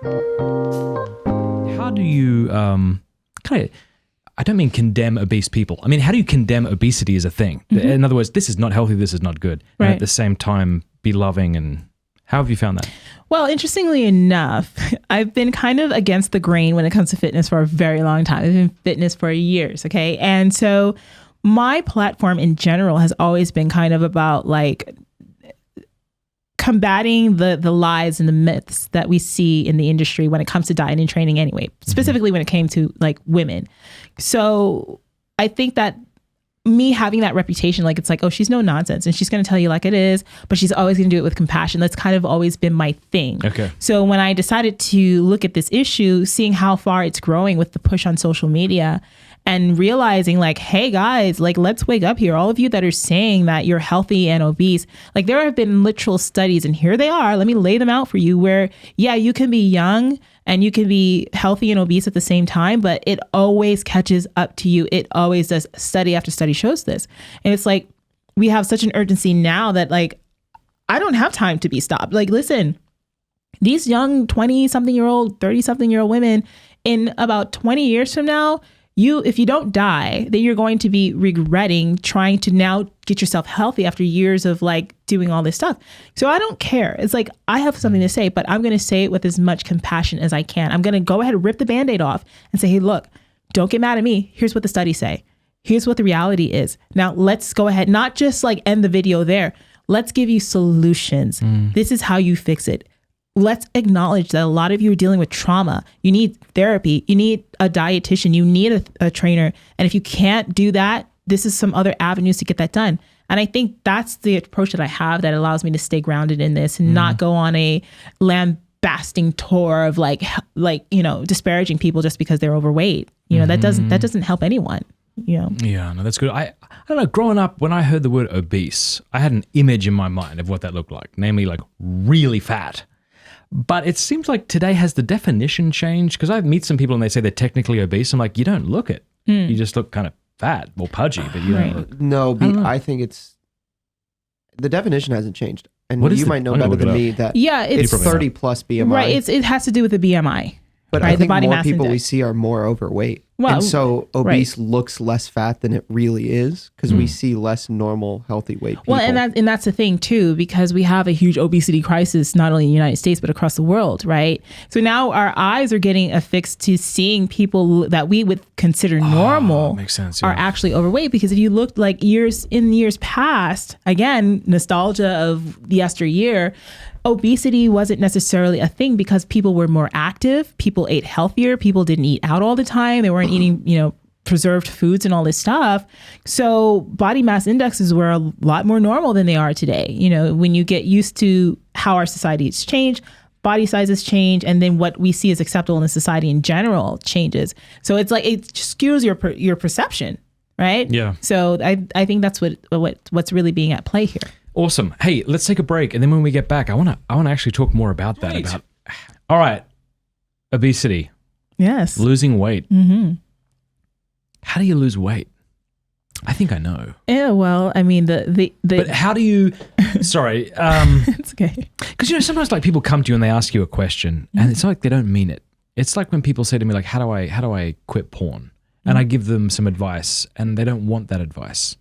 How do you I don't mean condemn obese people. I mean, how do you condemn obesity as a thing? In other words, this is not healthy, this is not good. Right. And at the same time, be loving. And how have you found that? Well, interestingly enough, I've been kind of against the grain when it comes to fitness for a very long time. I've been in fitness for years, okay? And so my platform in general has always been kind of about like combating the lies and the myths that we see in the industry when it comes to diet and training anyway, specifically when it came to like women. So I think that me having that reputation, like it's like, oh, she's no nonsense and she's going to tell you like it is, but she's always going to do it with compassion. That's kind of always been my thing. Okay. So when I decided to look at this issue, seeing how far it's growing with the push on social media and realizing like, hey guys, like let's wake up here. All of you that are saying that you're healthy and obese, like there have been literal studies and here they are. Let me lay them out for you where, yeah, you can be young and you can be healthy and obese at the same time, but it always catches up to you. It always does. Study after study shows this. And it's like, we have such an urgency now that like, I don't have time to be stopped. Like, listen, these young 20-something-year-old, 30-something-year-old women in about 20 years from now, if you don't die, then you're going to be regretting trying to now get yourself healthy after years of like doing all this stuff. So I don't care. It's like, I have something to say, but I'm going to say it with as much compassion as I can. I'm going to go ahead and rip the Band-Aid off and say, hey, look, don't get mad at me. Here's what the studies say. Here's what the reality is. Now let's go ahead, not just like end the video there. Let's give you solutions. This is how you fix it. Let's acknowledge that a lot of you are dealing with trauma. You need therapy. You need a dietitian. You need a trainer. And if you can't do that, this is some other avenues to get that done. And I think that's the approach that I have that allows me to stay grounded in this and not go on a lambasting tour of like, you know, disparaging people just because they're overweight. You know, that doesn't help anyone. You know? Yeah, no, that's good. I don't know, growing up, when I heard the word obese, I had an image in my mind of what that looked like, namely like really fat. But it seems like today has the definition changed, because I meet some people and they say they're technically obese. I'm like, you don't look it. You just look kind of fat or pudgy, but you don't look. No, I think it's, the definition hasn't changed. And you might know I'm gonna better look than it me up. that Yeah, it's 30 plus BMI. Right, it has to do with the BMI. But right? I think the body more mass people we index. see are more overweight. Well, and so obese looks less fat than it really is, because we see less normal, healthy weight people. Well, and that's the thing too, because we have a huge obesity crisis, not only in the United States, but across the world, right? So now our eyes are getting affixed to seeing people that we would consider normal makes sense, are actually overweight. Because if you looked like years past, again, nostalgia of yesteryear, obesity wasn't necessarily a thing because people were more active, people ate healthier, people didn't eat out all the time, they weren't eating, you know, preserved foods and all this stuff. So body mass indexes were a lot more normal than they are today. You know, when you get used to how our societies change, body sizes change, and then what we see as acceptable in the society in general changes. So it's like, it skews your perception, right? Yeah. So I think that's what's really being at play here. Awesome. Hey, let's take a break, and then when we get back, I want to actually talk more about that. All right, obesity. Yes. Losing weight. Mm-hmm. How do you lose weight? I think I know. Yeah. Well, I mean, But how do you? Sorry. It's okay. Because you know, sometimes like people come to you and they ask you a question, and it's like they don't mean it. It's like when people say to me like, "How do I quit porn?" And I give them some advice, and they don't want that advice.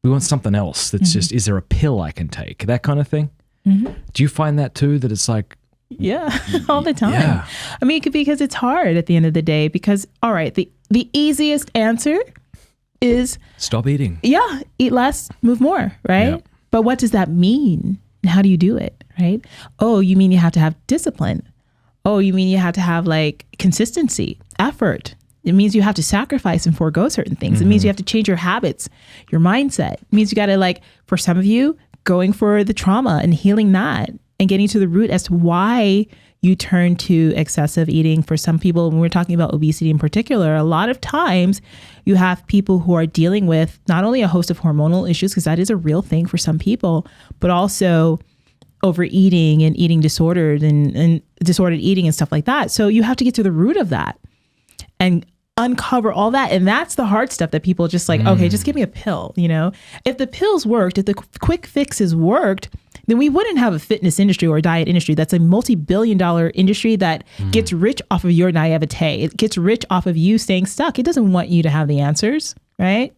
We want something else that's just, is there a pill I can take? That kind of thing. Do you find that too, that it's like... Yeah, all the time. Yeah. I mean, because it's hard at the end of the day, because, all right, the easiest answer is... Stop eating. Yeah, eat less, move more, right? Yep. But what does that mean? And how do you do it, right? Oh, you mean you have to have discipline. Oh, you mean you have to have like consistency, effort. It means you have to sacrifice and forego certain things. It means you have to change your habits, your mindset. It means you got to, like, for some of you, going for the trauma and healing that and getting to the root as to why you turn to excessive eating. For some people, when we're talking about obesity in particular, a lot of times you have people who are dealing with not only a host of hormonal issues, because that is a real thing for some people, but also overeating and eating disordered and disordered eating and stuff like that. So you have to get to the root of that and uncover all that. And that's the hard stuff that people just like, okay, just give me a pill. You know, if the pills worked, if the quick fixes worked, then we wouldn't have a fitness industry or a diet industry. That's a multi-billion-dollar industry that gets rich off of your naivete. It gets rich off of you staying stuck. It doesn't want you to have the answers, right?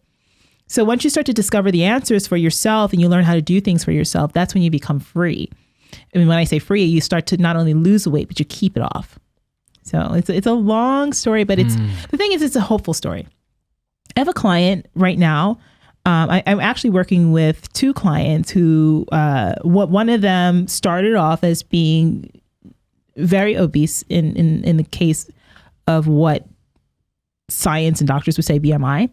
So once you start to discover the answers for yourself and you learn how to do things for yourself, that's when you become free. And when I say free, you start to not only lose the weight, but you keep it off. So it's a long story, but the thing is, it's a hopeful story. I have a client right now. I'm actually working with two clients who, one of them started off as being very obese in the case of what science and doctors would say BMI.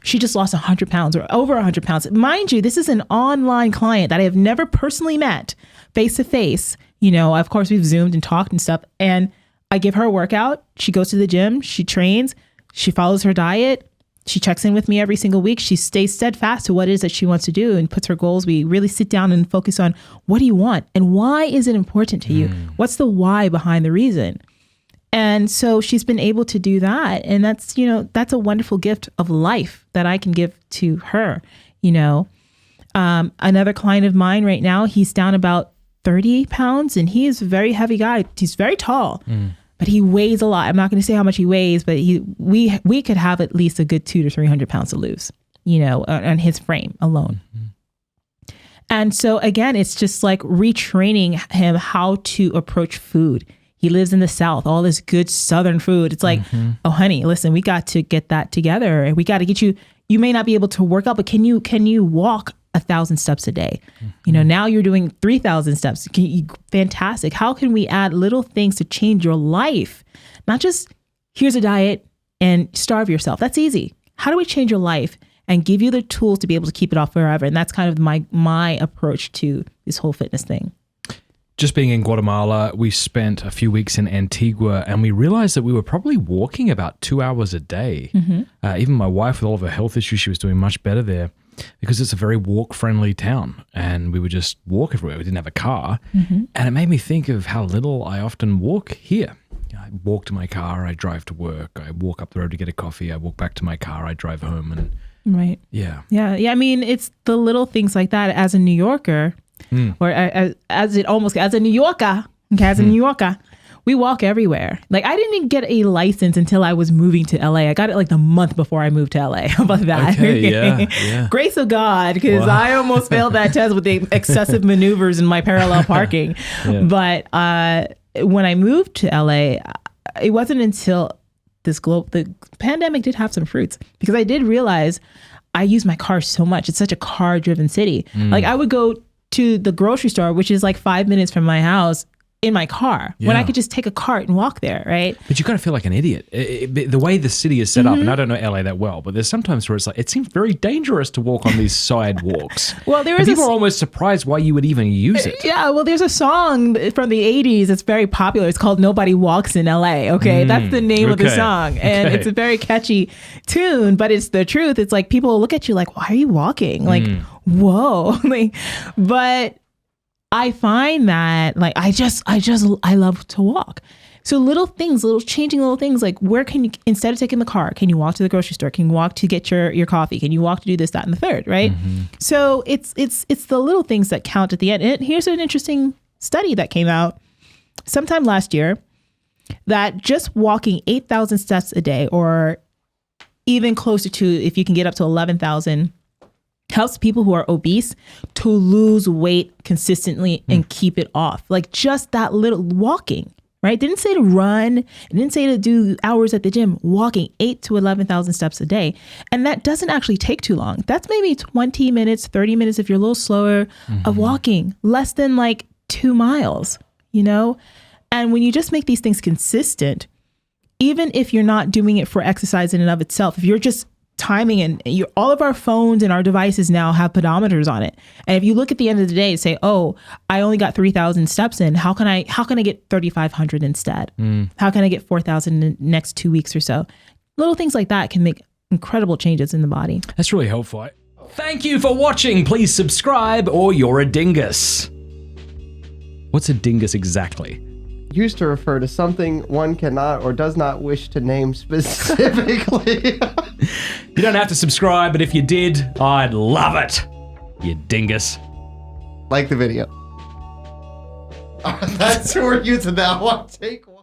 She just lost 100 pounds or over 100 pounds. Mind you, this is an online client that I have never personally met face to face. You know, of course, we've Zoomed and talked and stuff. And I give her a workout. She goes to the gym. She trains. She follows her diet. She checks in with me every single week. She stays steadfast to what it is that she wants to do and puts her goals. We really sit down and focus on what do you want and why is it important to you? What's the why behind the reason? And so she's been able to do that. And that's, you know, that's a wonderful gift of life that I can give to her. You know, another client of mine right now, he's down about 30 pounds and he is a very heavy guy. He's very tall, but he weighs a lot. I'm not going to say how much he weighs, but we could have at least a good 200 to 300 pounds to lose, you know, on his frame alone. And so again, it's just like retraining him how to approach food. He lives in the South, all this good Southern food. It's like, oh, honey, listen, we got to get that together. We got to get you may not be able to work out, but can you walk 1,000 steps a day? You know, now you're doing 3,000 steps. Fantastic. How can we add little things to change your life? Not just here's a diet and starve yourself. That's easy. How do we change your life and give you the tools to be able to keep it off forever? And that's kind of my approach to this whole fitness thing. Just being in Guatemala, we spent a few weeks in Antigua and we realized that we were probably walking about 2 hours a day. Even my wife, with all of her health issues, she was doing much better there because it's a very walk-friendly town and we would just walk everywhere. We didn't have a car. And it made me think of how little I often walk here. I walk to my car, I drive to work, I walk up the road to get a coffee, I walk back to my car, I drive home. And right. Yeah. I mean, it's the little things like that as a New Yorker. Or as a New Yorker, we walk everywhere. Like I didn't even get a license until I was moving to LA. I got it like the month before I moved to LA. How about that? Okay, yeah. Grace of God, because I almost failed that test with the excessive maneuvers in my parallel parking. But when I moved to LA, it wasn't until the pandemic did have some fruits because I did realize I use my car so much. It's such a car-driven city. Like I would go to the grocery store, which is like 5 minutes from my house, in my car when I could just take a cart and walk there, right? But you kind of feel like an idiot. The way the city is set up, and I don't know LA that well, but there's sometimes where it's like, it seems very dangerous to walk on these sidewalks. Well, people are almost surprised why you would even use it. Yeah, well, there's a song from the 80s that's very popular. It's called Nobody Walks in LA, okay? That's the name of the song. And it's a very catchy tune, but it's the truth. It's like people look at you like, why are you walking? Like, whoa. But I find that like I love to walk. So changing little things like where can you, instead of taking the car, can you walk to the grocery store? Can you walk to get your coffee? Can you walk to do this, that, and the third, right? So it's the little things that count at the end. And here's an interesting study that came out sometime last year that just walking 8,000 steps a day or even closer to, if you can get up to 11,000, helps people who are obese to lose weight consistently and keep it off. Like just that little walking, right? Didn't say to run. It didn't say to do hours at the gym. Walking 8,000 to 11,000 steps a day. And that doesn't actually take too long. That's maybe 20 minutes, 30 minutes if you're a little slower of walking, less than like 2 miles, you know? And when you just make these things consistent, even if you're not doing it for exercise in and of itself, if you're just timing and all of our phones and our devices now have pedometers on it. And if you look at the end of the day and say, oh, I only got 3,000 steps in, how can I get 3,500 instead? How can I get 4,000 in the next 2 weeks or so? Little things like that can make incredible changes in the body. That's really helpful. Thank you for watching. Please subscribe or you're a dingus. What's a dingus exactly? Used to refer to something one cannot or does not wish to name specifically. You don't have to subscribe, but if you did, I'd love it. You dingus. Like the video. That's where we're using that one. Take one.